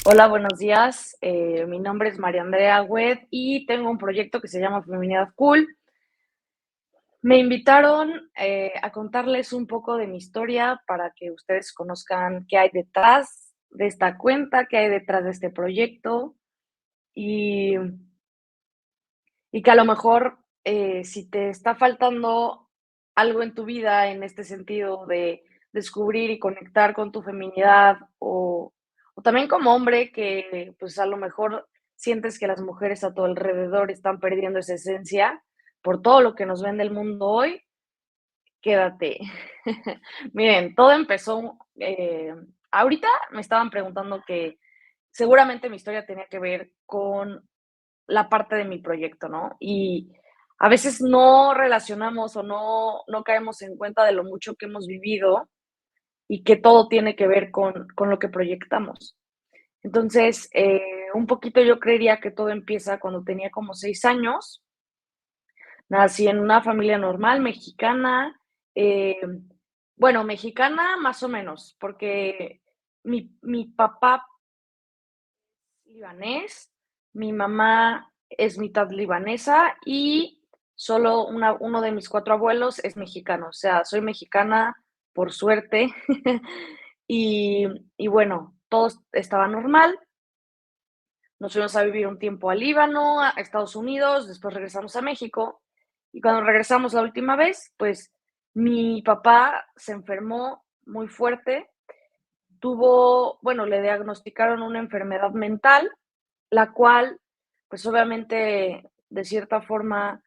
Hola, buenos días. Mi nombre es María Andrea Wed y tengo un proyecto que se llama Feminidad Cool. Me invitaron a contarles un poco de mi historia para que ustedes conozcan qué hay detrás de esta cuenta, qué hay detrás de este proyecto y, y que a lo mejor si te está faltando algo en tu vida en este sentido de descubrir y conectar con tu feminidad o también como hombre que pues a lo mejor sientes que las mujeres a tu alrededor están perdiendo esa esencia por todo lo que nos vende el mundo hoy, quédate. Miren, todo empezó, ahorita me estaban preguntando que seguramente mi historia tenía que ver con la parte de mi proyecto, ¿no? Y a veces no relacionamos o no caemos en cuenta de lo mucho que hemos vivido y que todo tiene que ver con lo que proyectamos. Entonces, un poquito yo creería que todo empieza cuando tenía como 6 años. Nací en una familia normal mexicana, eh, bueno, mexicana más o menos, porque mi papá libanés, mi mamá es mitad libanesa y solo uno de mis 4 abuelos es mexicano, o sea, soy mexicana por suerte. Y y bueno, todo estaba normal. Nos fuimos a vivir un tiempo a Líbano, a Estados Unidos, después regresamos a México, y cuando regresamos la última vez, pues, mi papá se enfermó muy fuerte, le diagnosticaron una enfermedad mental, la cual, pues, obviamente, de cierta forma,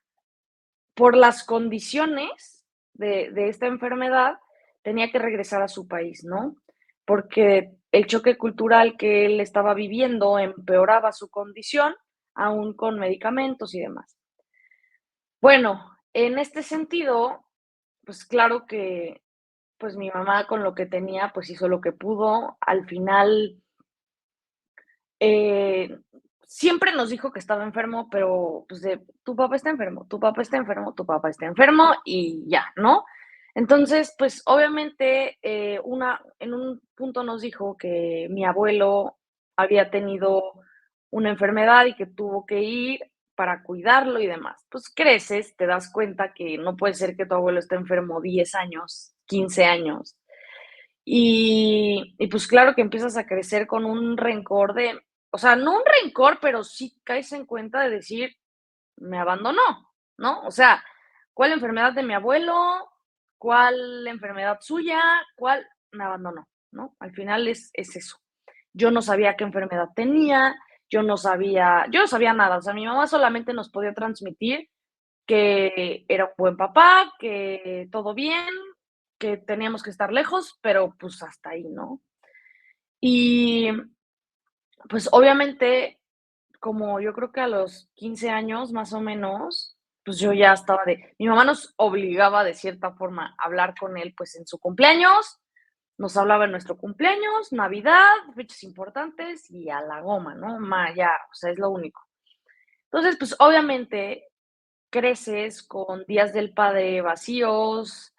por las condiciones de esta enfermedad, tenía que regresar a su país, ¿no? Porque el choque cultural que él estaba viviendo empeoraba su condición, aún con medicamentos y demás. Bueno, en este sentido, pues claro que, pues mi mamá con lo que tenía, pues hizo lo que pudo. Al final, eh, siempre nos dijo que estaba enfermo, pero pues de tu papá está enfermo, tu papá está enfermo, tu papá está enfermo y ya, ¿no? Entonces, pues obviamente en un punto nos dijo que mi abuelo había tenido una enfermedad y que tuvo que ir para cuidarlo y demás. Pues creces, te das cuenta que no puede ser que tu abuelo esté enfermo 10 años, 15 años. Y pues claro que empiezas a crecer con un rencor de, o sea, no un rencor, pero sí caes en cuenta de decir, me abandonó, ¿no? O sea, ¿cuál enfermedad de mi abuelo? ¿Cuál enfermedad suya? ¿Cuál? Me abandonó, ¿no? Al final es eso. Yo no sabía qué enfermedad tenía, yo no sabía nada. O sea, mi mamá solamente nos podía transmitir que era un buen papá, que todo bien, que teníamos que estar lejos, pero pues hasta ahí, ¿no? Y pues obviamente, como yo creo que a los 15 años más o menos, pues yo ya estaba de, mi mamá nos obligaba de cierta forma a hablar con él pues en su cumpleaños, nos hablaba en nuestro cumpleaños, Navidad, fechas importantes y a la goma, ¿no? Ya, o sea, es lo único. Entonces, pues obviamente creces con días del padre vacíos,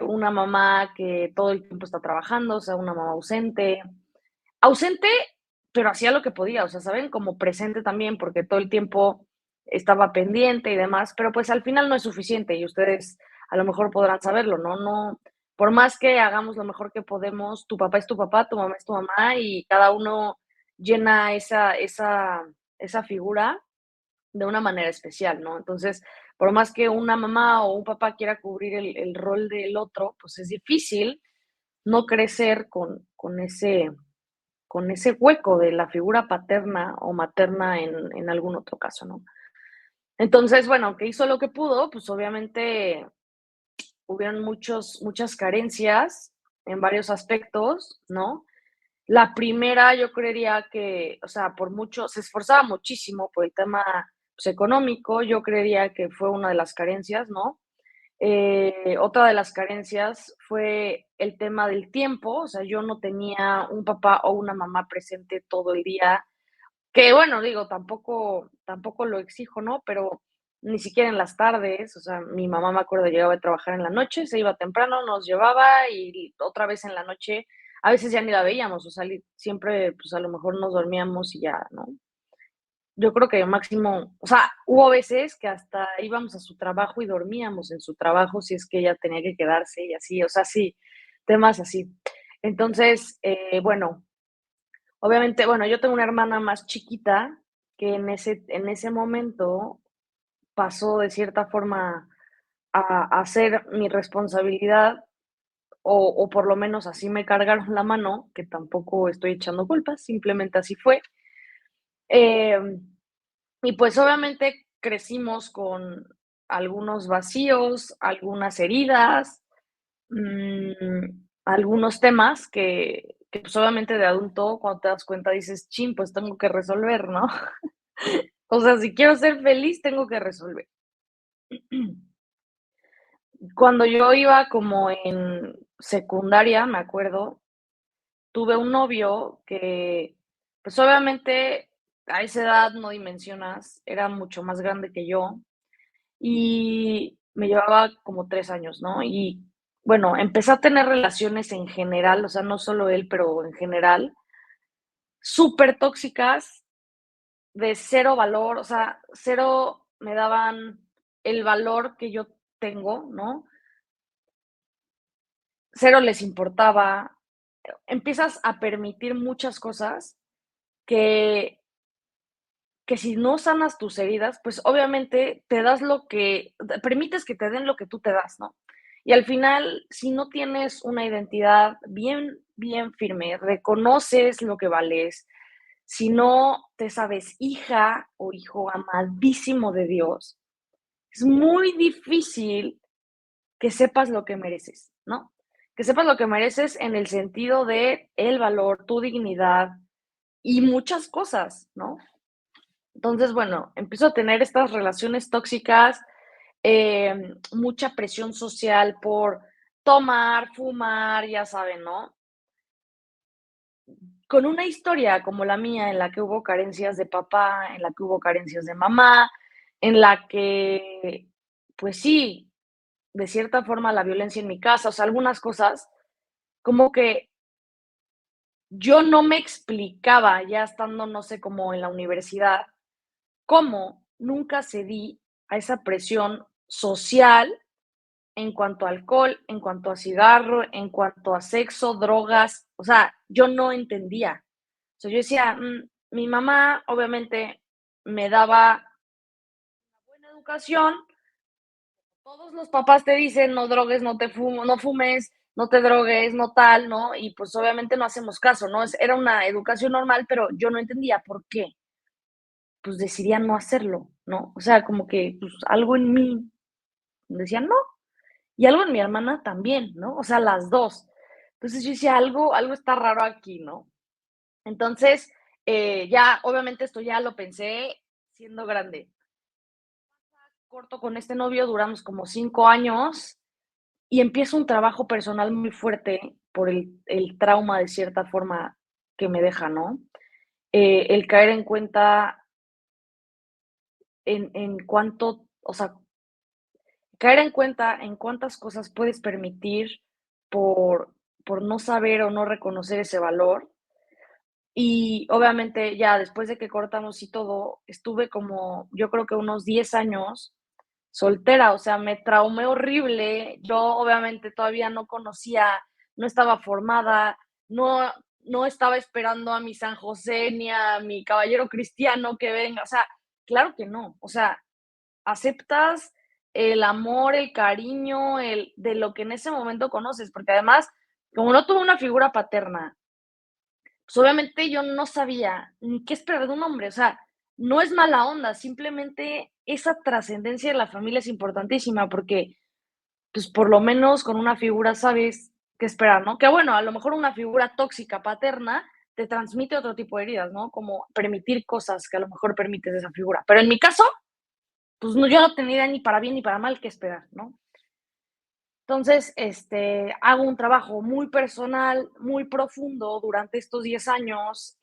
una mamá que todo el tiempo está trabajando, o sea, una mamá ausente. Ausente, pero hacía lo que podía, o sea, ¿saben? Como presente también, porque todo el tiempo estaba pendiente y demás, pero pues al final no es suficiente y ustedes a lo mejor podrán saberlo, ¿no? No, por más que hagamos lo mejor que podemos, tu papá es tu papá, tu mamá es tu mamá y cada uno llena esa figura de una manera especial, ¿no? Entonces, por más que una mamá o un papá quiera cubrir el rol del otro, pues es difícil no crecer con ese hueco de la figura paterna o materna en algún otro caso, ¿no? Entonces, bueno, que hizo lo que pudo, pues obviamente hubieron muchas carencias en varios aspectos, ¿no? La primera, yo creería que, o sea, por mucho, se esforzaba muchísimo por el tema pues, económico, yo creería que fue una de las carencias, ¿no? Otra de las carencias fue el tema del tiempo, o sea, yo no tenía un papá o una mamá presente todo el día, que bueno, digo, tampoco lo exijo, ¿no? Pero ni siquiera en las tardes, o sea, mi mamá me acuerdo llegaba de trabajar en la noche, se iba temprano, nos llevaba y otra vez en la noche a veces ya ni la veíamos, o sea, siempre, pues, a lo mejor nos dormíamos y ya, ¿no? Yo creo que máximo, o sea, hubo veces que hasta íbamos a su trabajo y dormíamos en su trabajo, si es que ella tenía que quedarse y así, o sea, sí, temas así. Entonces, bueno, obviamente, bueno, yo tengo una hermana más chiquita que en ese momento pasó de cierta forma a ser mi responsabilidad, o por lo menos así me cargaron la mano, que tampoco estoy echando culpas, simplemente así fue. Em, y pues obviamente crecimos con algunos vacíos, algunas heridas, algunos temas que pues obviamente de adulto, cuando te das cuenta dices, chin, pues tengo que resolver, ¿no? O sea, si quiero ser feliz, tengo que resolver. Cuando yo iba como en secundaria, me acuerdo, tuve un novio que, pues obviamente a esa edad no dimensionas, era mucho más grande que yo y me llevaba como 3 años, ¿no? Y bueno, empecé a tener relaciones en general, o sea, no solo él, pero en general, súper tóxicas, de cero valor, o sea, cero me daban el valor que yo tengo, ¿no? Cero les importaba. Empiezas a permitir muchas cosas que si no sanas tus heridas, pues obviamente te das permites que te den lo que tú te das, ¿no? Y al final, si no tienes una identidad bien, bien firme, reconoces lo que vales, si no te sabes hija o hijo amadísimo de Dios, es muy difícil que sepas lo que mereces, ¿no? Que sepas lo que mereces en el sentido de el valor, tu dignidad y muchas cosas, ¿no? Entonces, bueno, empiezo a tener estas relaciones tóxicas, mucha presión social por tomar, fumar, ya saben, ¿no? Con una historia como la mía, en la que hubo carencias de papá, en la que hubo carencias de mamá, en la que, pues sí, de cierta forma la violencia en mi casa, o sea, algunas cosas, como que yo no me explicaba, ya estando, no sé, como en la universidad, cómo nunca cedí a esa presión social en cuanto a alcohol, en cuanto a cigarro, en cuanto a sexo, drogas, o sea, yo no entendía. O sea, yo decía, mi mamá obviamente me daba buena educación, todos los papás te dicen, no drogues, no fumes, no te drogues, no tal, ¿no? Y pues obviamente no hacemos caso, ¿no? Era una educación normal, pero yo no entendía por qué. Pues decidía no hacerlo, ¿no? O sea, como que pues, algo en mí decía no, y algo en mi hermana también, ¿no? O sea, las dos. Entonces yo decía, algo está raro aquí, ¿no? Entonces, ya, obviamente esto ya lo pensé siendo grande. Corto con este novio, duramos como 5 años y empiezo un trabajo personal muy fuerte por el trauma de cierta forma que me deja, ¿no? El caer en cuenta en cuánto, o sea, caer en cuenta en cuántas cosas puedes permitir por, por no saber o no reconocer ese valor. Y obviamente ya después de que cortamos y todo, estuve como, yo creo que unos 10 años soltera, o sea, me traumé horrible. Yo obviamente todavía no conocía, no estaba formada, no, no estaba esperando a mi San José ni a mi caballero cristiano que venga, o sea, claro que no, o sea, aceptas el amor, el cariño, de lo que en ese momento conoces, porque además, como no tuve una figura paterna, pues obviamente yo no sabía ni qué esperar de un hombre, o sea, no es mala onda, simplemente esa trascendencia de la familia es importantísima porque, pues por lo menos con una figura sabes qué esperar, ¿no? Que bueno, a lo mejor una figura tóxica paterna te transmite otro tipo de heridas, ¿no? Como permitir cosas que a lo mejor permites de esa figura. Pero en mi caso, pues no, yo no tenía ni para bien ni para mal qué esperar, ¿no? Entonces, hago un trabajo muy personal, muy profundo durante estos 10 años,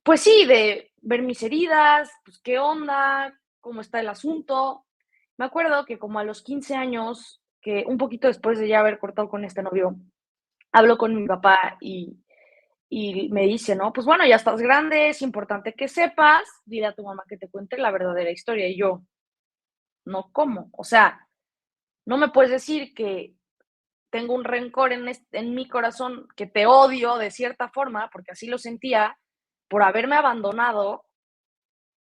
pues sí, de ver mis heridas, pues qué onda, cómo está el asunto. Me acuerdo que como a los 15 años, que un poquito después de ya haber cortado con este novio, hablo con mi papá y me dice, ¿no? Pues bueno, ya estás grande, es importante que sepas, dile a tu mamá que te cuente la verdadera historia. Y yo, no, ¿cómo? O sea, no me puedes decir que tengo un rencor en mi corazón, que te odio de cierta forma, porque así lo sentía, por haberme abandonado,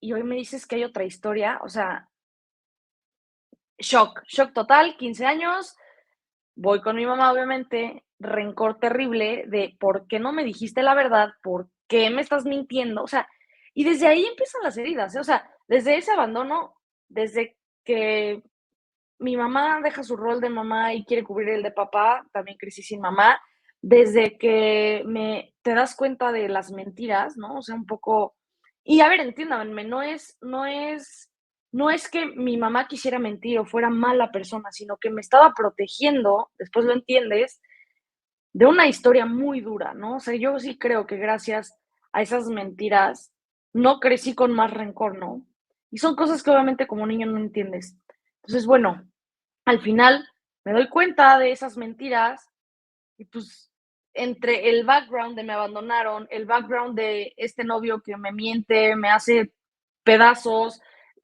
y hoy me dices que hay otra historia. O sea, shock, shock total, 15 años, voy con mi mamá, obviamente, rencor terrible de por qué no me dijiste la verdad, por qué me estás mintiendo, o sea, y desde ahí empiezan las heridas, ¿eh? O sea, desde ese abandono, desde que mi mamá deja su rol de mamá y quiere cubrir el de papá, también crecí sin mamá, desde que te das cuenta de las mentiras, ¿no? O sea, un poco, y a ver, entiéndanme, no es que mi mamá quisiera mentir o fuera mala persona, sino que me estaba protegiendo, después lo entiendes, de una historia muy dura, ¿no? O sea, yo sí creo que gracias a esas mentiras no crecí con más rencor, ¿no? Y son cosas que obviamente como niño no entiendes. Entonces, bueno, al final me doy cuenta de esas mentiras y pues entre el background de me abandonaron, el background de este novio que me miente, me hace pedazos,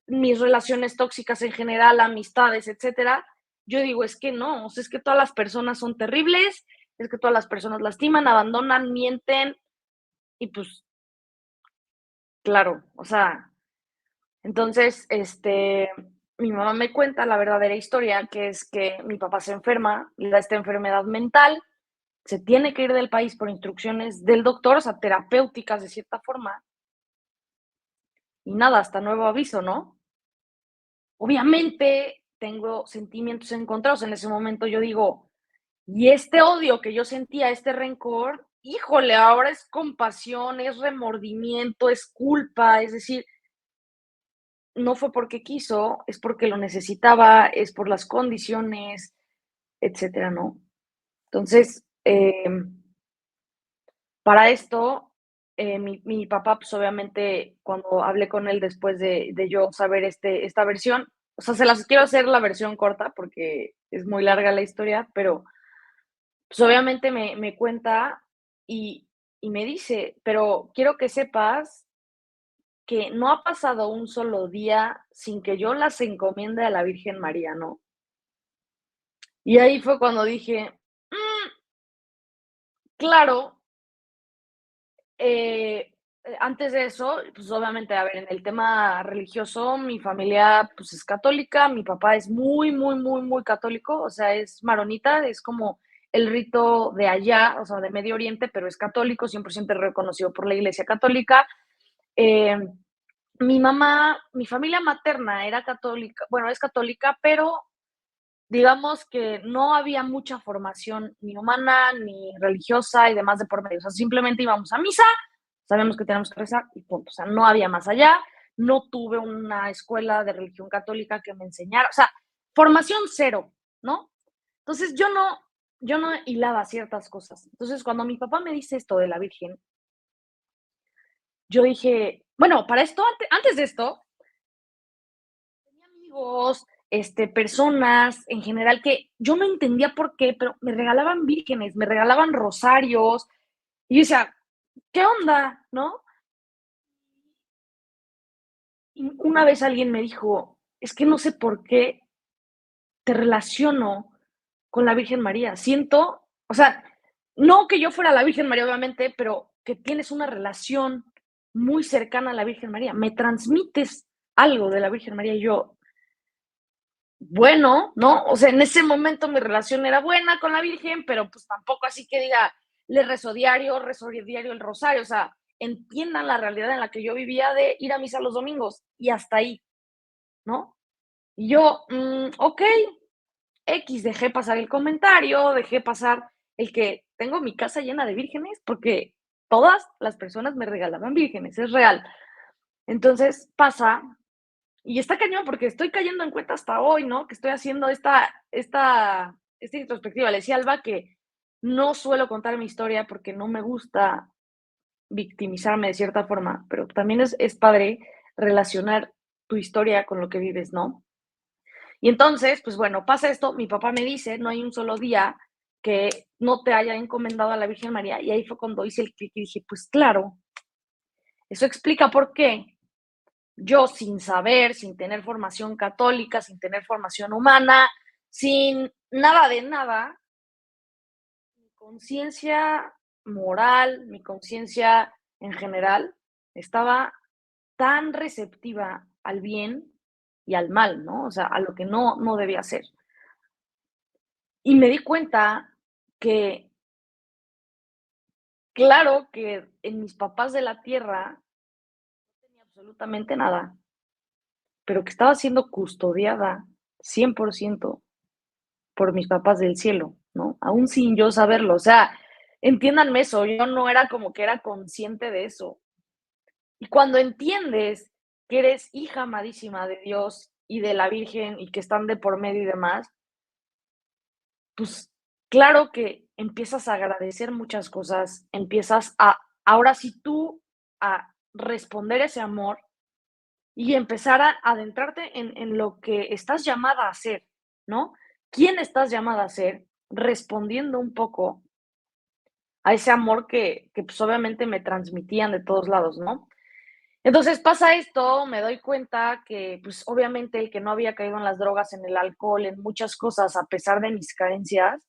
mis relaciones tóxicas en general, amistades, etcétera, yo digo, es que no, o sea, es que todas las personas son terribles, es que todas las personas lastiman, abandonan, mienten y pues claro, o sea, entonces, mi mamá me cuenta la verdadera historia, que es que mi papá se enferma, le da esta enfermedad mental, se tiene que ir del país por instrucciones del doctor, o sea, terapéuticas de cierta forma, y nada, hasta nuevo aviso, ¿no? Obviamente tengo sentimientos encontrados. En ese momento yo digo, y este odio que yo sentía, este rencor, híjole, ahora es compasión, es remordimiento, es culpa, es decir, no fue porque quiso, es porque lo necesitaba, es por las condiciones, etcétera, ¿no? Entonces, para esto, mi papá, pues obviamente, cuando hablé con él después de yo saber esta versión, o sea, se las quiero hacer la versión corta porque es muy larga la historia, pero pues obviamente me cuenta y, y me dice, pero quiero que sepas que no ha pasado un solo día sin que yo las encomiende a la Virgen María, ¿no? Y ahí fue cuando dije, "Mm, claro, antes de eso, pues, obviamente, a ver, en el tema religioso, mi familia, pues, es católica, mi papá es muy, muy, muy, muy católico, o sea, es maronita, es como el rito de allá, o sea, de Medio Oriente, pero es católico, 100% reconocido por la Iglesia Católica. Eh, mi familia materna era católica, bueno, es católica, pero digamos que no había mucha formación ni humana, ni religiosa y demás de por medio. O sea, simplemente íbamos a misa, sabemos que tenemos que rezar y punto. O sea, no había más allá. No tuve una escuela de religión católica que me enseñara. O sea, formación cero, ¿no? Entonces yo no hilaba ciertas cosas. Entonces, cuando mi papá me dice esto de la Virgen, yo dije, bueno, para esto, antes de esto, tenía amigos, personas en general que yo no entendía por qué, pero me regalaban vírgenes, me regalaban rosarios, y yo decía, ¿qué onda? ¿No? Y una vez alguien me dijo, es que no sé por qué te relaciono con la Virgen María. Siento, o sea, no que yo fuera la Virgen María, obviamente, pero que tienes una relación muy cercana a la Virgen María. Me transmites algo de la Virgen María y yo, bueno, ¿no? O sea, en ese momento mi relación era buena con la Virgen, pero pues tampoco así que diga, le rezo diario el rosario, o sea, entiendan la realidad en la que yo vivía de ir a misa los domingos y hasta ahí, ¿no? Y yo, ok, X, dejé pasar el comentario, dejé pasar el que tengo mi casa llena de vírgenes porque todas las personas me regalaban vírgenes, es real. Entonces pasa y está cañón porque estoy cayendo en cuenta hasta hoy, ¿no? Que estoy haciendo esta introspectiva. Le decía a Alba que no suelo contar mi historia porque no me gusta victimizarme de cierta forma, pero también es padre relacionar tu historia con lo que vives, ¿no? Y entonces, pues bueno, pasa esto, mi papá me dice, no hay un solo día que no te haya encomendado a la Virgen María. Y ahí fue cuando hice el clic y dije, pues claro, eso explica por qué yo sin saber, sin tener formación católica, sin tener formación humana, sin nada de nada, mi conciencia moral, mi conciencia en general, estaba tan receptiva al bien y al mal, ¿no? O sea, a lo que no debía ser. Y me di cuenta que, claro, que en mis papás de la tierra no tenía absolutamente nada, pero que estaba siendo custodiada 100% por mis papás del cielo, ¿no? Aún sin yo saberlo. O sea, entiéndanme eso, yo no era como que era consciente de eso. Y cuando entiendes que eres hija amadísima de Dios y de la Virgen y que están de por medio y demás, pues claro que empiezas a agradecer muchas cosas, empiezas a, ahora sí tú, a responder ese amor y empezar a adentrarte en lo que estás llamada a ser, ¿no? ¿Quién estás llamada a ser? Respondiendo un poco a ese amor que pues obviamente me transmitían de todos lados, ¿no? Entonces pasa esto, me doy cuenta que pues obviamente el que no había caído en las drogas, en el alcohol, en muchas cosas, a pesar de mis carencias,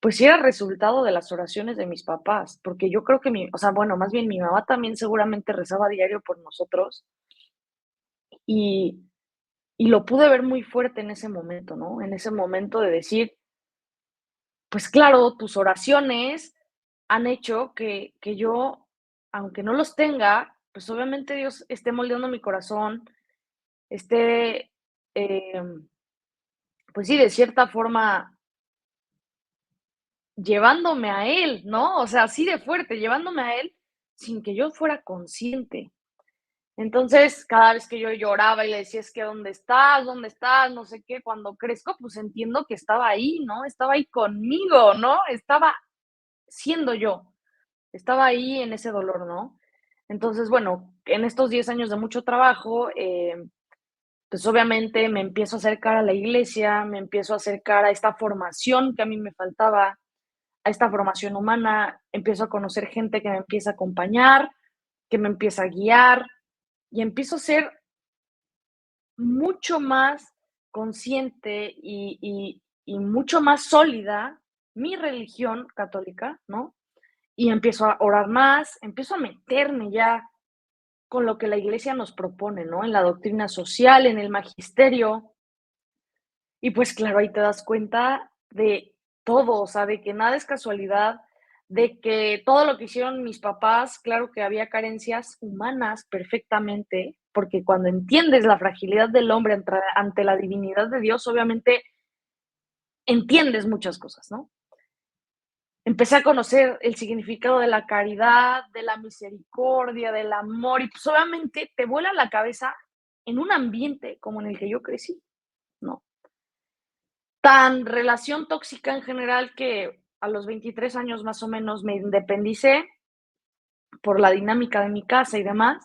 pues sí era resultado de las oraciones de mis papás, porque yo creo que o sea, bueno, más bien mi mamá también seguramente rezaba a diario por nosotros y, y lo pude ver muy fuerte en ese momento, ¿no? En ese momento de decir, pues claro, tus oraciones han hecho que yo, aunque no los tenga, pues obviamente Dios esté moldeando mi corazón, esté, pues sí, de cierta forma llevándome a Él, ¿no? O sea, así de fuerte, llevándome a Él sin que yo fuera consciente. Entonces, cada vez que yo lloraba y le decía, es que ¿dónde estás? ¿Dónde estás? No sé qué, cuando crezco, pues entiendo que estaba ahí, ¿no? Estaba ahí conmigo, ¿no? Estaba siendo yo, estaba ahí en ese dolor, ¿no? Entonces, bueno, en estos 10 años de mucho trabajo, pues obviamente me empiezo a acercar a la iglesia, me empiezo a acercar a esta formación que a mí me faltaba, a esta formación humana, empiezo a conocer gente que me empieza a acompañar, que me empieza a guiar y empiezo a ser mucho más consciente y mucho más sólida mi religión católica, ¿no? Y empiezo a orar más, empiezo a meterme ya con lo que la iglesia nos propone, ¿no? En la doctrina social, en el magisterio. Y pues claro, ahí te das cuenta de todo, o sea, de que nada es casualidad, de que todo lo que hicieron mis papás, claro que había carencias humanas perfectamente, porque cuando entiendes la fragilidad del hombre ante la divinidad de Dios, obviamente entiendes muchas cosas, ¿no? Empecé a conocer el significado de la caridad, de la misericordia, del amor, y pues obviamente te vuela la cabeza en un ambiente como en el que yo crecí, ¿no? Tan relación tóxica en general que a los 23 años más o menos me independicé por la dinámica de mi casa y demás.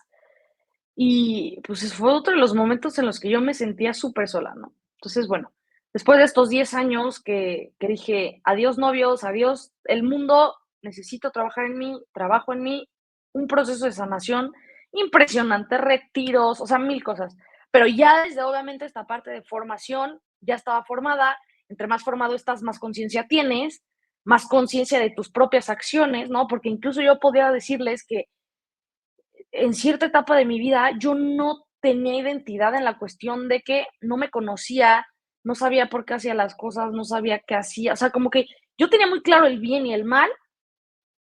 Y pues fue otro de los momentos en los que yo me sentía súper sola, ¿no? Entonces, bueno, después de estos 10 años que dije, adiós novios, adiós el mundo, necesito trabajar en mí, trabajo en mí, un proceso de sanación impresionante, retiros, o sea, mil cosas. Pero ya desde obviamente esta parte de formación, ya estaba formada, entre más formado estás, más conciencia tienes, más conciencia de tus propias acciones, ¿no? Porque incluso yo podía decirles que en cierta etapa de mi vida yo no tenía identidad en la cuestión de que no me conocía, no sabía por qué hacía las cosas, no sabía qué hacía, o sea, como que yo tenía muy claro el bien y el mal,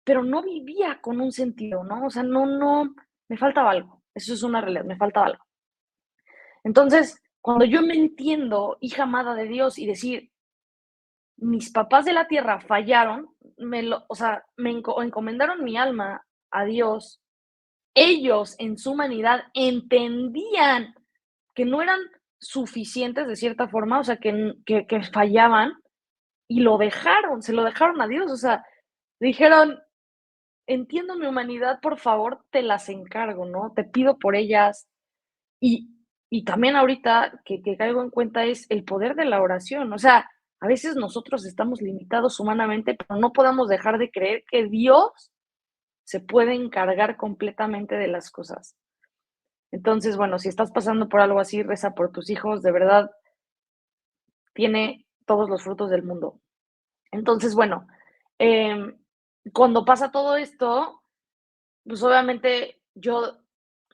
pero no vivía con un sentido, ¿no? O sea, me faltaba algo, eso es una realidad, me faltaba algo. Entonces, cuando yo me entiendo hija amada de Dios y decir, mis papás de la tierra fallaron, o sea, encomendaron mi alma a Dios. Ellos en su humanidad entendían que no eran suficientes de cierta forma, o sea, que fallaban y lo dejaron, se lo dejaron a Dios, o sea, dijeron, entiendo mi humanidad, por favor, te las encargo, ¿no? Te pido por ellas. Y, y también ahorita que caigo en cuenta es el poder de la oración, o sea, a veces nosotros estamos limitados humanamente, pero no podemos dejar de creer que Dios se puede encargar completamente de las cosas. Entonces, bueno, si estás pasando por algo así, reza por tus hijos, de verdad, tiene todos los frutos del mundo. Entonces, bueno, em, cuando pasa todo esto, pues obviamente yo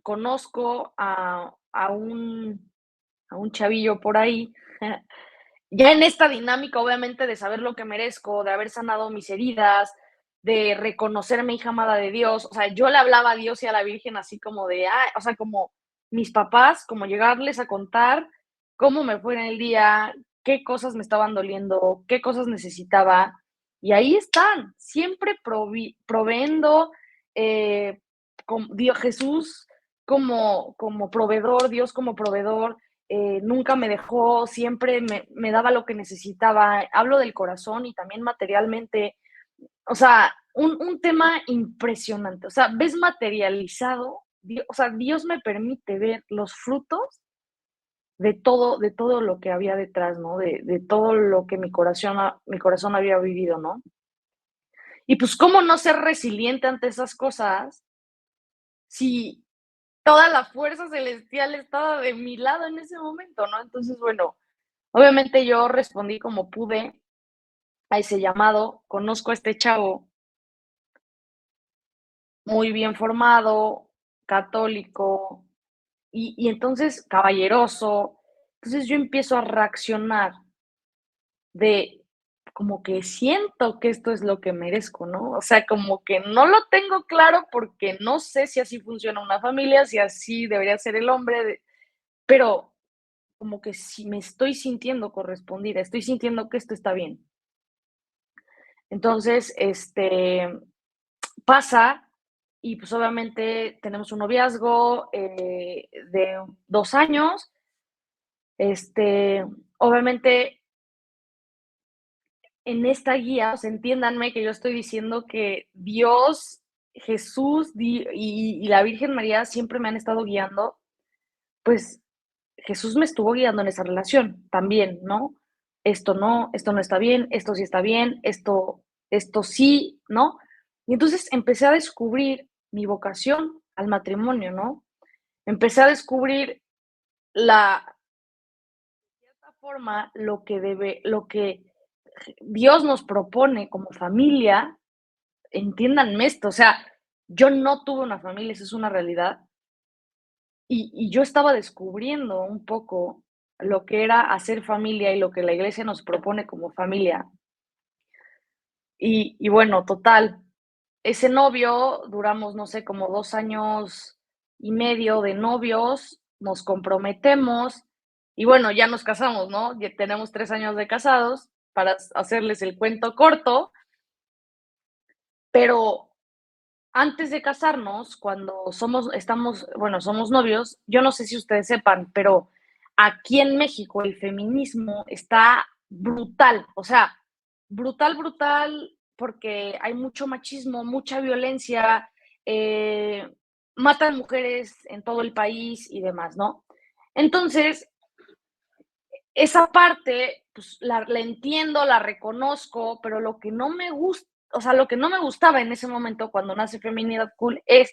conozco a un chavillo por ahí, ya en esta dinámica, obviamente, de saber lo que merezco, de haber sanado mis heridas, de reconocerme hija amada de Dios. O sea, yo le hablaba a Dios y a la Virgen así como de, o sea, como mis papás, como llegarles a contar cómo me fue en el día, qué cosas me estaban doliendo, qué cosas necesitaba. Y ahí están, siempre proveendo, Dios, Jesús como proveedor, Dios como proveedor, nunca me dejó, siempre me daba lo que necesitaba. Hablo del corazón y también materialmente. O sea, un tema impresionante. O sea, ves materializado, o sea, Dios me permite ver los frutos de todo lo que había detrás, ¿no? De todo lo que mi corazón había vivido, ¿no? Y pues, ¿cómo no ser resiliente ante esas cosas si toda la fuerza celestial estaba de mi lado en ese momento, ¿no? Entonces, bueno, obviamente yo respondí como pude a ese llamado, conozco a este chavo muy bien formado, católico, y entonces caballeroso. Entonces yo empiezo a reaccionar de como que siento que esto es lo que merezco, ¿no? O sea, como que no lo tengo claro porque no sé si así funciona una familia, si así debería ser el hombre, pero como que si me estoy sintiendo correspondida, estoy sintiendo que esto está bien. Entonces, pasa y pues obviamente tenemos un noviazgo de 2 años. Obviamente en esta guía, o sea, entiéndanme que yo estoy diciendo que Dios, Jesús y la Virgen María siempre me han estado guiando, pues Jesús me estuvo guiando en esa relación también, ¿no? Esto no está bien, esto sí está bien, esto sí, ¿no? Y entonces empecé a descubrir mi vocación al matrimonio, ¿no? Empecé a descubrir la de cierta forma lo que Dios nos propone como familia, entiéndanme esto, o sea, yo no tuve una familia, eso es una realidad, y yo estaba descubriendo un poco lo que era hacer familia y lo que la iglesia nos propone como familia. Y bueno, total, ese novio duramos, no sé, como 2 años y medio de novios, nos comprometemos y bueno, ya nos casamos, ¿no? Ya tenemos 3 años de casados, para hacerles el cuento corto, pero antes de casarnos, cuando somos novios, yo no sé si ustedes sepan, pero aquí en México el feminismo está brutal, o sea, brutal, brutal, porque hay mucho machismo, mucha violencia, eh, matan mujeres en todo el país y demás, ¿no? Entonces, esa parte, pues la entiendo, la reconozco, pero lo que no me gusta, o sea, lo que no me gustaba en ese momento cuando nace Feminidad Cool es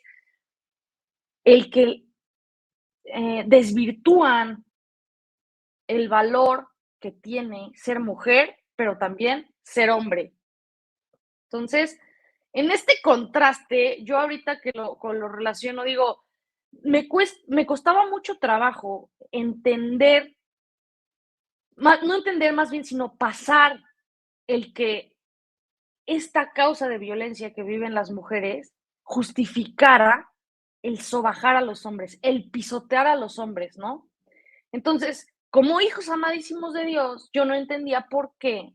el que desvirtúan el valor que tiene ser mujer, pero también ser hombre. Entonces, en este contraste, yo ahorita que lo relaciono, digo, me costaba mucho trabajo entender, no entender más bien, sino pasar el que esta causa de violencia que viven las mujeres justificara el sobajar a los hombres, el pisotear a los hombres, ¿no? Entonces, como hijos amadísimos de Dios, yo no entendía por qué,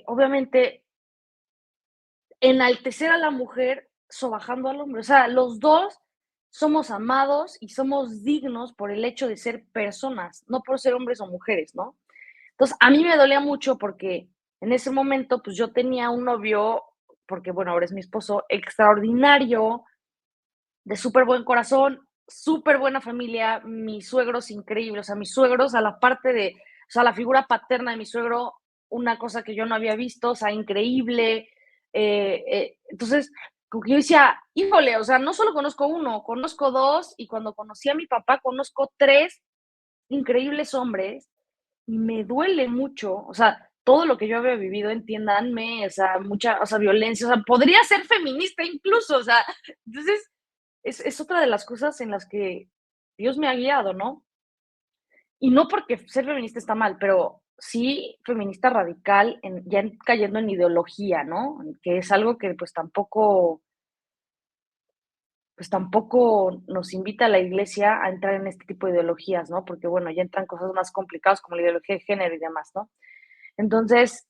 obviamente, enaltecer a la mujer sobajando al hombre. O sea, los dos somos amados y somos dignos por el hecho de ser personas, no por ser hombres o mujeres, ¿no? Entonces, a mí me dolía mucho porque en ese momento, pues yo tenía un novio, porque bueno, ahora es mi esposo, extraordinario, de súper buen corazón, súper buena familia, mis suegros increíbles, o sea, mis suegros a la parte de O sea, la figura paterna de mi suegro, una cosa que yo no había visto, o sea, increíble. Entonces, como que yo decía, híjole, o sea, no solo conozco uno, conozco dos, y cuando conocí a mi papá, conozco tres increíbles hombres, y me duele mucho, o sea, todo lo que yo había vivido, entiéndanme, o sea, mucha, o sea, violencia, o sea, podría ser feminista incluso, o sea, entonces es otra de las cosas en las que Dios me ha guiado, ¿no? Y no porque ser feminista está mal, pero sí feminista radical, cayendo en ideología, ¿no? Que es algo que pues tampoco nos invita a la iglesia a entrar en este tipo de ideologías, ¿no? Porque bueno, ya entran cosas más complicadas como la ideología de género y demás, ¿no? Entonces,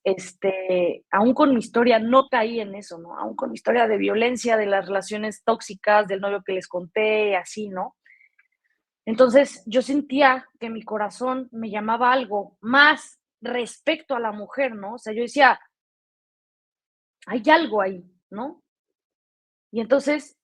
aún con mi historia no caí en eso, ¿no? Aún con mi historia de violencia, de las relaciones tóxicas, del novio que les conté, así, ¿no? Entonces, yo sentía que mi corazón me llamaba algo más respecto a la mujer, ¿no? O sea, yo decía, hay algo ahí, ¿no? Y entonces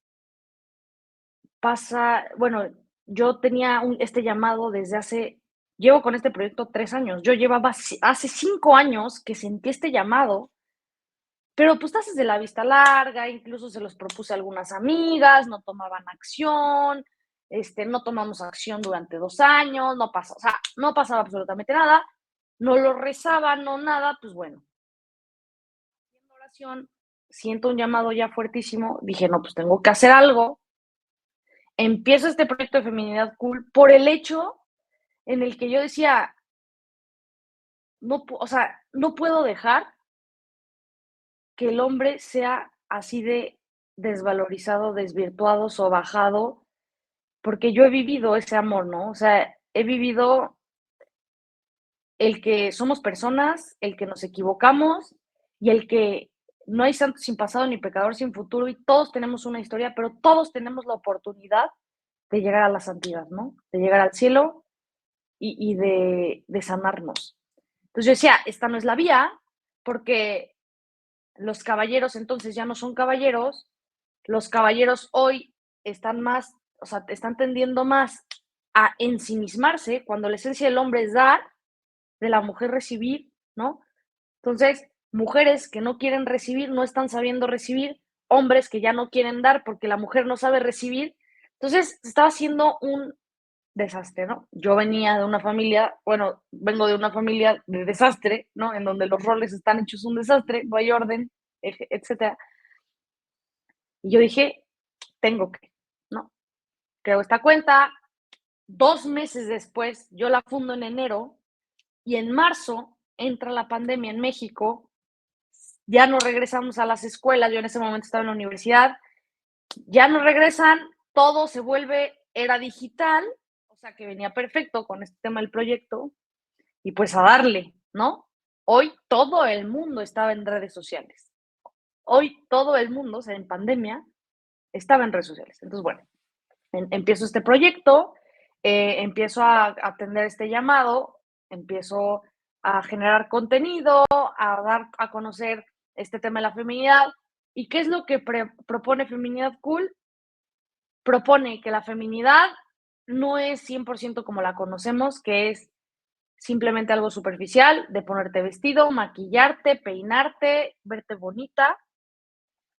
bueno, yo tenía este llamado desde llevo con este proyecto 3 años. Yo llevaba hace 5 años que sentí este llamado. Pero, pues, te haces de la vista larga, incluso se los propuse a algunas amigas, no tomaban acción, no tomamos acción durante 2 años, o sea, no pasaba absolutamente nada, no lo rezaba, no nada, pues bueno, haciendo oración, siento un llamado ya fuertísimo, dije: "No, pues tengo que hacer algo". Empiezo este proyecto de Feminidad Cool por el hecho en el que yo decía: o sea, no puedo dejar que el hombre sea así de desvalorizado, desvirtuado, sobajado, porque yo he vivido ese amor, ¿no? O sea, he vivido el que somos personas, el que nos equivocamos y el que no hay santo sin pasado ni pecador sin futuro y todos tenemos una historia, pero todos tenemos la oportunidad de llegar a la santidad, ¿no? De llegar al cielo y de sanarnos. Entonces yo decía, esta no es la vía, porque los caballeros entonces ya no son caballeros, los caballeros hoy están más, o sea, están tendiendo más a ensimismarse cuando la esencia del hombre es dar, de la mujer recibir, ¿no? Entonces, mujeres que no quieren recibir, no están sabiendo recibir, hombres que ya no quieren dar porque la mujer no sabe recibir. Entonces, estaba haciendo un desastre, ¿no? Yo venía de una familia, bueno, vengo de una familia de desastre, ¿no? En donde los roles están hechos un desastre, no hay orden, etcétera. Y yo dije, tengo que, ¿no? Creo esta cuenta, 2 meses después, yo la fundo en enero y en marzo entra la pandemia en México, ya no regresamos a las escuelas, yo en ese momento estaba en la universidad, ya no regresan, todo se vuelve era digital, o sea que venía perfecto con este tema del proyecto y pues a darle, ¿no? Hoy todo el mundo estaba en redes sociales. Hoy todo el mundo, o sea, en pandemia, estaba en redes sociales. Entonces, bueno, empiezo este proyecto, empiezo a atender este llamado, empiezo a generar contenido, a dar a conocer este tema de la feminidad. ¿Y qué es lo que propone Feminidad Cool? Propone que la feminidad no es 100% como la conocemos, que es simplemente algo superficial de ponerte vestido, maquillarte, peinarte, verte bonita,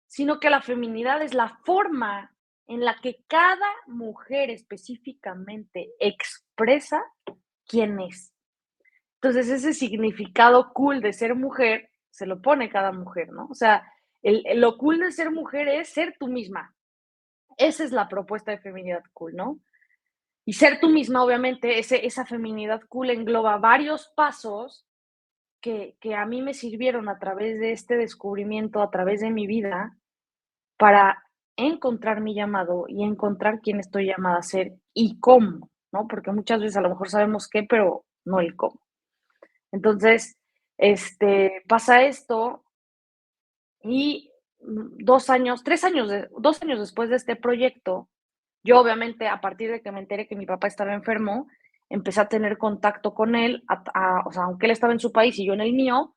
sino que la feminidad es la forma en la que cada mujer específicamente expresa quién es. Entonces, ese significado cool de ser mujer se lo pone cada mujer, ¿no? O sea, lo cool de ser mujer es ser tú misma. Esa es la propuesta de feminidad cool, ¿no? Y ser tú misma, obviamente, esa feminidad cool engloba varios pasos que a mí me sirvieron a través de este descubrimiento, a través de mi vida, para encontrar mi llamado y encontrar quién estoy llamada a ser y cómo, ¿no? Porque muchas veces a lo mejor sabemos qué, pero no el cómo. Entonces, pasa esto y 2 años, 3 años, 2 años después de este proyecto, yo obviamente a partir de que me enteré que mi papá estaba enfermo, empecé a tener contacto con él, o sea, aunque él estaba en su país y yo en el mío,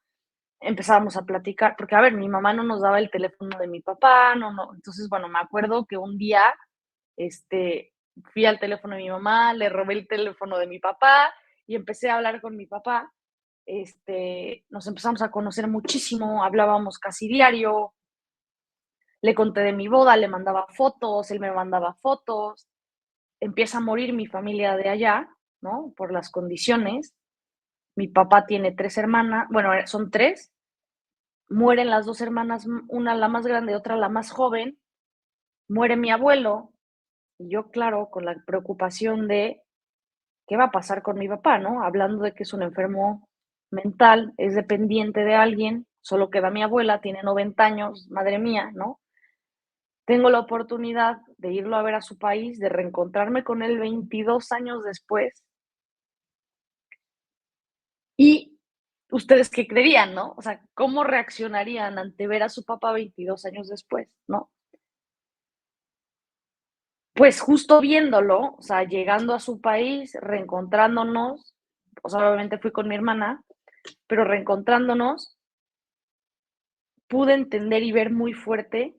empezábamos a platicar, porque a ver, mi mamá no nos daba el teléfono de mi papá, no, entonces, bueno, me acuerdo que un día, este, fui al teléfono de mi mamá, le robé el teléfono de mi papá y empecé a hablar con mi papá, nos empezamos a conocer muchísimo, hablábamos casi diario, le conté de mi boda, le mandaba fotos, él me mandaba fotos, empieza a morir mi familia de allá, ¿no? Por las condiciones. Mi papá tiene 3 hermanas, bueno, son 3, mueren las 2 hermanas, una la más grande, otra la más joven, muere mi abuelo, y yo, claro, con la preocupación de qué va a pasar con mi papá, ¿no? Hablando de que es un enfermo mental, es dependiente de alguien, solo queda mi abuela, tiene 90 años, madre mía, ¿no? Tengo la oportunidad de irlo a ver a su país, de reencontrarme con él 22 años después. Y, ¿ustedes qué creerían, no? O sea, ¿cómo reaccionarían ante ver a su papá 22 años después, no? Pues, justo viéndolo, o sea, llegando a su país, reencontrándonos, o sea, obviamente fui con mi hermana, pero reencontrándonos, pude entender y ver muy fuerte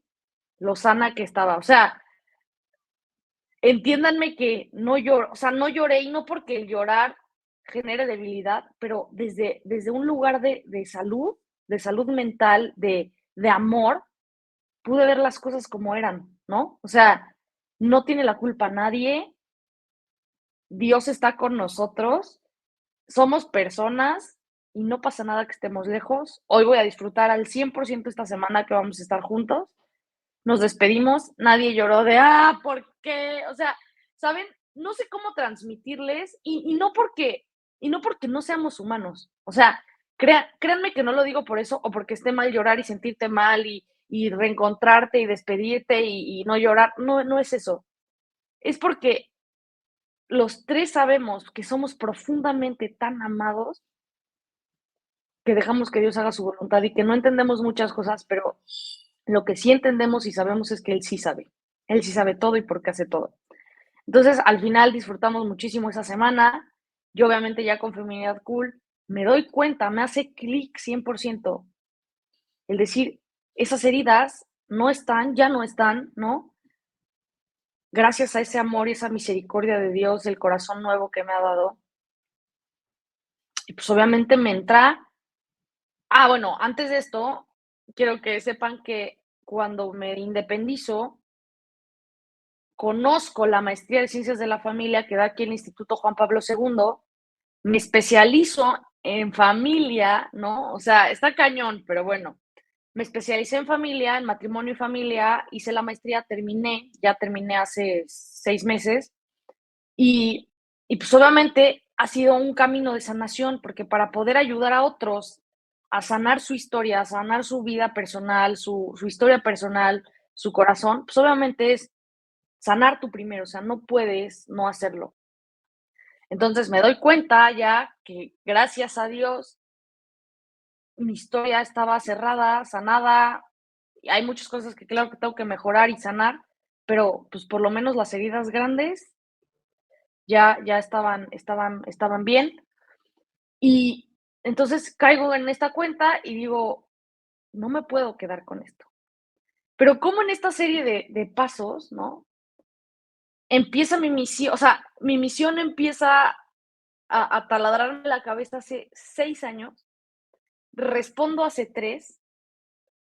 lo sana que estaba. O sea, entiéndanme que no lloro, o sea, no lloré, y no porque el llorar genere debilidad, pero desde un lugar de salud mental, de amor, pude ver las cosas como eran, ¿no? O sea, no tiene la culpa nadie, Dios está con nosotros, somos personas y no pasa nada que estemos lejos. Hoy voy a disfrutar al 100% esta semana que vamos a estar juntos. Nos despedimos, nadie lloró de, ¿por qué? O sea, ¿saben? No sé cómo transmitirles y no porque no seamos humanos. O sea, créanme que no lo digo por eso o porque esté mal llorar y sentirte mal y reencontrarte y despedirte y no llorar. No, no es eso. Es porque los tres sabemos que somos profundamente tan amados que dejamos que Dios haga su voluntad y que no entendemos muchas cosas, pero lo que sí entendemos y sabemos es que Él sí sabe. Él sí sabe todo y por qué hace todo. Entonces, al final disfrutamos muchísimo esa semana. Yo, obviamente, ya con Feminidad Cool, me doy cuenta, me hace clic 100% el decir, esas heridas no están, ya no están, ¿no? Gracias a ese amor y esa misericordia de Dios, el corazón nuevo que me ha dado. Y pues obviamente me entra. Bueno, antes de esto, quiero que sepan que cuando me independizo, conozco la maestría de Ciencias de la Familia que da aquí el Instituto Juan Pablo II, me especializo en familia, ¿no? O sea, está cañón, pero bueno, me especialicé en familia, en matrimonio y familia, hice la maestría, ya terminé hace 6 meses y, y pues obviamente ha sido un camino de sanación, porque para poder ayudar a otros a sanar su historia, a sanar su vida personal, su historia personal, su corazón, pues obviamente es sanar tú primero, o sea, no puedes no hacerlo. Entonces me doy cuenta ya que gracias a Dios mi historia estaba cerrada, sanada, y hay muchas cosas que claro que tengo que mejorar y sanar, pero pues por lo menos las heridas grandes ya estaban bien. Y entonces caigo en esta cuenta y digo, no me puedo quedar con esto. Pero como en esta serie de pasos, ¿no? Empieza mi misión, o sea, mi misión empieza a taladrarme la cabeza hace 6 años, respondo hace 3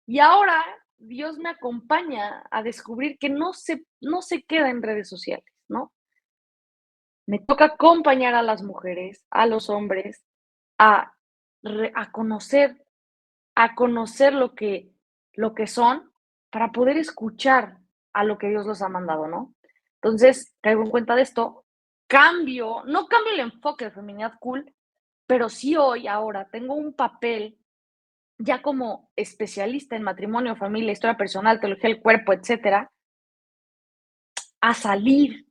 y ahora Dios me acompaña a descubrir que no se queda en redes sociales, ¿no? Me toca acompañar a las mujeres, a los hombres, a a conocer lo que son para poder escuchar a lo que Dios los ha mandado, ¿no? Entonces, caigo en cuenta de esto, no cambio el enfoque de Feminidad Cool, pero sí hoy, ahora, tengo un papel ya como especialista en matrimonio, familia, historia personal, teología del cuerpo, etcétera, a salir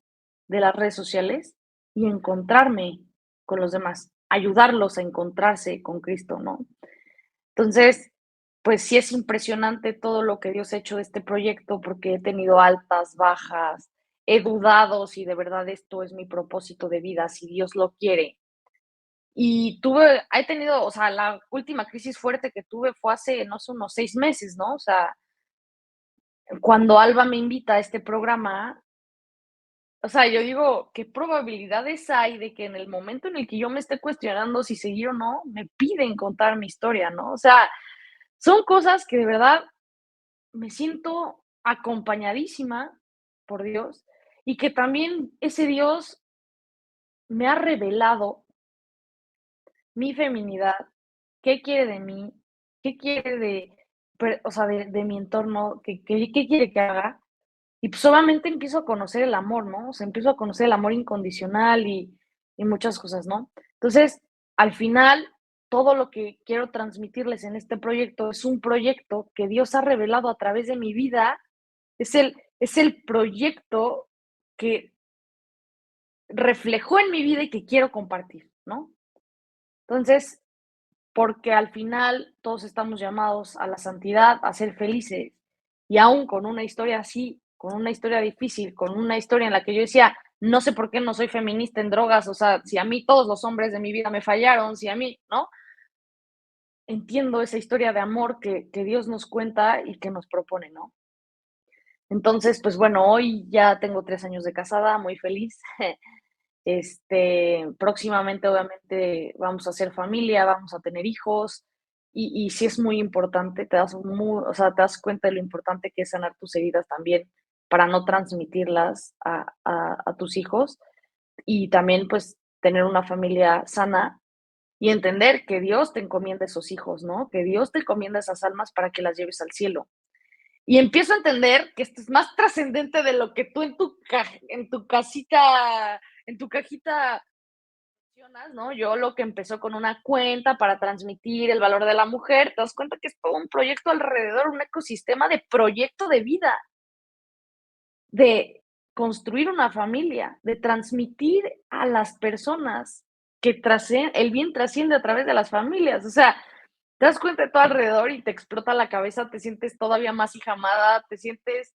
de las redes sociales y encontrarme con los demás, ayudarlos a encontrarse con Cristo, ¿no? Entonces, pues sí es impresionante todo lo que Dios ha hecho de este proyecto, porque he tenido altas, bajas, he dudado si de verdad esto es mi propósito de vida, si Dios lo quiere. Y he tenido, o sea, la última crisis fuerte que tuve fue hace, no sé, unos 6 meses, ¿no? O sea, cuando Alba me invita a este programa, O sea, yo digo, ¿qué probabilidades hay de que en el momento en el que yo me esté cuestionando si seguir o no, me piden contar mi historia, ¿no? O sea, son cosas que de verdad me siento acompañadísima por Dios y que también ese Dios me ha revelado mi feminidad, qué quiere de mí, qué quiere de, o sea, de mi entorno, qué quiere que haga. Y pues obviamente empiezo a conocer el amor, ¿no? O sea, empiezo a conocer el amor incondicional y muchas cosas, ¿no? Entonces, al final, todo lo que quiero transmitirles en este proyecto es un proyecto que Dios ha revelado a través de mi vida, es el proyecto que reflejó en mi vida y que quiero compartir, ¿no? Entonces, porque al final todos estamos llamados a la santidad, a ser felices, y aún con una historia así, con una historia difícil, con una historia en la que yo decía, no sé por qué no soy feminista en drogas, o sea, si a mí todos los hombres de mi vida me fallaron, si a mí, ¿no? Entiendo esa historia de amor que Dios nos cuenta y que nos propone, ¿no? Entonces, pues bueno, hoy ya tengo 3 años de casada, muy feliz. Próximamente, obviamente, vamos a hacer familia, vamos a tener hijos, y sí es muy importante, o sea, te das cuenta de lo importante que es sanar tus heridas también para no transmitirlas a tus hijos, y también, pues, tener una familia sana y entender que Dios te encomienda esos hijos, ¿no? Que Dios te encomienda esas almas para que las lleves al cielo. Y empiezo a entender que esto es más trascendente de lo que tú en tu casita, en tu cajita mencionas, ¿no? Yo lo que empezó con una cuenta para transmitir el valor de la mujer, te das cuenta que es todo un proyecto alrededor, un ecosistema de proyecto de vida, de construir una familia, de transmitir a las personas que el bien trasciende a través de las familias. O sea, te das cuenta de todo alrededor y te explota la cabeza, te sientes todavía más hija amada, te sientes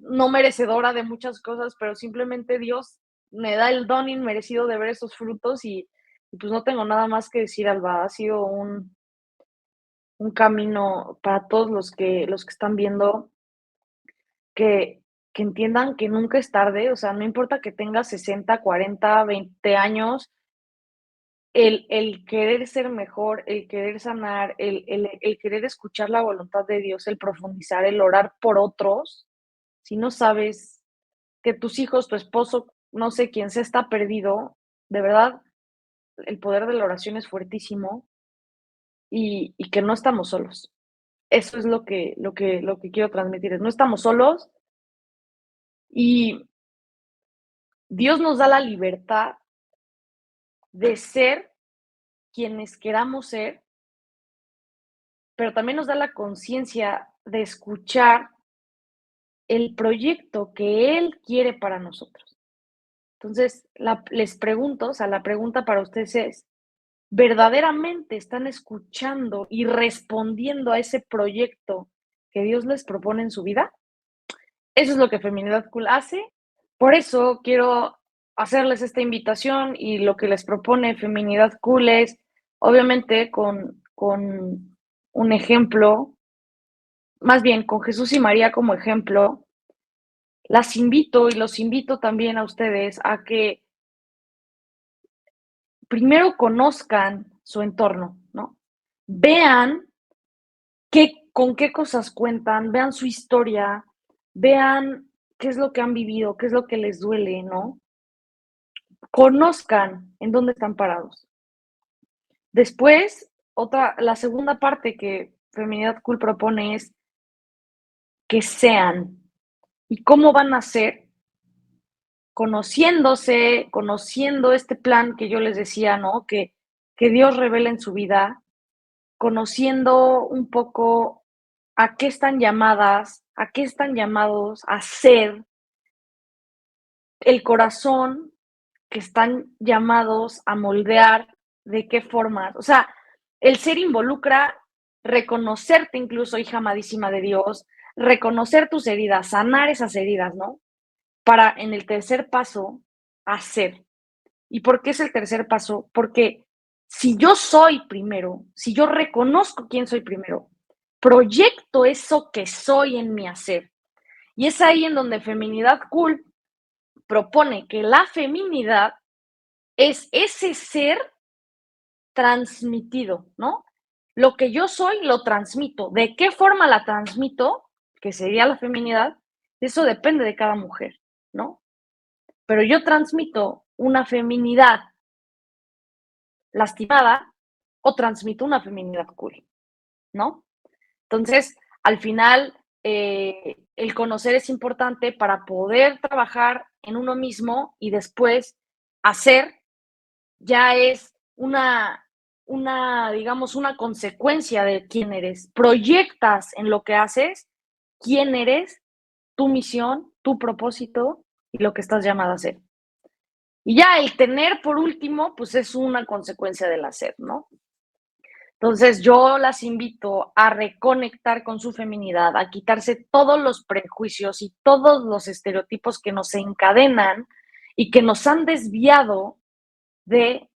no merecedora de muchas cosas, pero simplemente Dios me da el don inmerecido de ver esos frutos y pues no tengo nada más que decir, Alba. Ha sido un camino para todos los que están viendo que, que entiendan que nunca es tarde, o sea, no importa que tengas 60, 40, 20 años, el querer ser mejor, el querer sanar, el querer escuchar la voluntad de Dios, el profundizar, el orar por otros, si no sabes que tus hijos, tu esposo, no sé quién sea, está perdido, de verdad, el poder de la oración es fuertísimo y que no estamos solos. Eso es lo que quiero transmitir, no estamos solos y Dios nos da la libertad de ser quienes queramos ser, pero también nos da la conciencia de escuchar el proyecto que Él quiere para nosotros. Entonces, les pregunto, o sea, la pregunta para ustedes es, ¿verdaderamente están escuchando y respondiendo a ese proyecto que Dios les propone en su vida? Eso es lo que Feminidad Cool hace. Por eso quiero hacerles esta invitación y lo que les propone Feminidad Cool es, obviamente, con un ejemplo, más bien con Jesús y María como ejemplo, las invito y los invito también a ustedes a que primero conozcan su entorno, ¿no? Vean con qué cosas cuentan, vean su historia, vean qué es lo que han vivido, qué es lo que les duele, ¿no? Conozcan en dónde están parados. Después, la segunda parte que Feminidad Cool propone es que sean. ¿Y cómo van a ser? Conociéndose, conociendo este plan que yo les decía, ¿no? Que Dios revela en su vida, conociendo un poco a qué están llamadas, a qué están llamados a ser, el corazón que están llamados a moldear, de qué forma. O sea, el ser involucra reconocerte incluso, hija amadísima de Dios, reconocer tus heridas, sanar esas heridas, ¿no? Para en el tercer paso, hacer. ¿Y por qué es el tercer paso? Porque si yo soy primero, si yo reconozco quién soy primero, proyecto eso que soy en mi hacer. Y es ahí en donde Feminidad Cool propone que la feminidad es ese ser transmitido, ¿no? Lo que yo soy lo transmito. ¿De qué forma la transmito? Que sería la feminidad. Eso depende de cada mujer, ¿no? Pero yo transmito una feminidad lastimada o transmito una feminidad cool, ¿no? Entonces, al final, el conocer es importante para poder trabajar en uno mismo y después hacer ya es digamos, una consecuencia de quién eres. Proyectas en lo que haces quién eres, tu misión, tu propósito y lo que estás llamada a hacer. Y ya el tener, por último, pues es una consecuencia del hacer, ¿no? Entonces yo las invito a reconectar con su feminidad, a quitarse todos los prejuicios y todos los estereotipos que nos encadenan y que nos han desviado de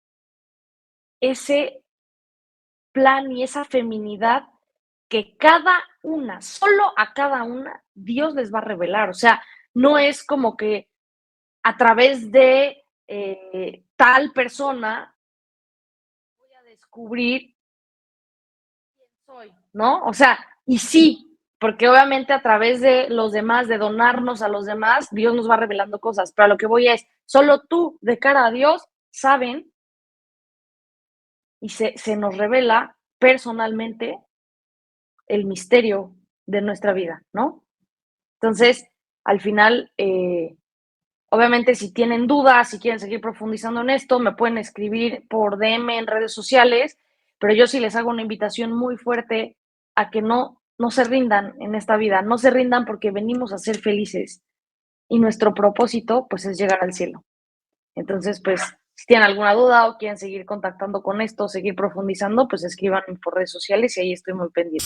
ese plan y esa feminidad que cada una, solo a cada una, Dios les va a revelar. O sea, no es como que a través de tal persona voy a descubrir quién soy, ¿no? O sea, y sí, porque obviamente a través de los demás, de donarnos a los demás, Dios nos va revelando cosas, pero a lo que voy es, solo tú, de cara a Dios, saben y se nos revela personalmente el misterio de nuestra vida, ¿no? Entonces, al final, obviamente, si tienen dudas, si quieren seguir profundizando en esto, me pueden escribir por DM en redes sociales, pero yo sí les hago una invitación muy fuerte a que no se rindan en esta vida, no se rindan porque venimos a ser felices y nuestro propósito, pues, es llegar al cielo. Entonces, pues, si tienen alguna duda o quieren seguir contactando con esto, seguir profundizando, pues escriban por redes sociales y ahí estoy muy pendiente.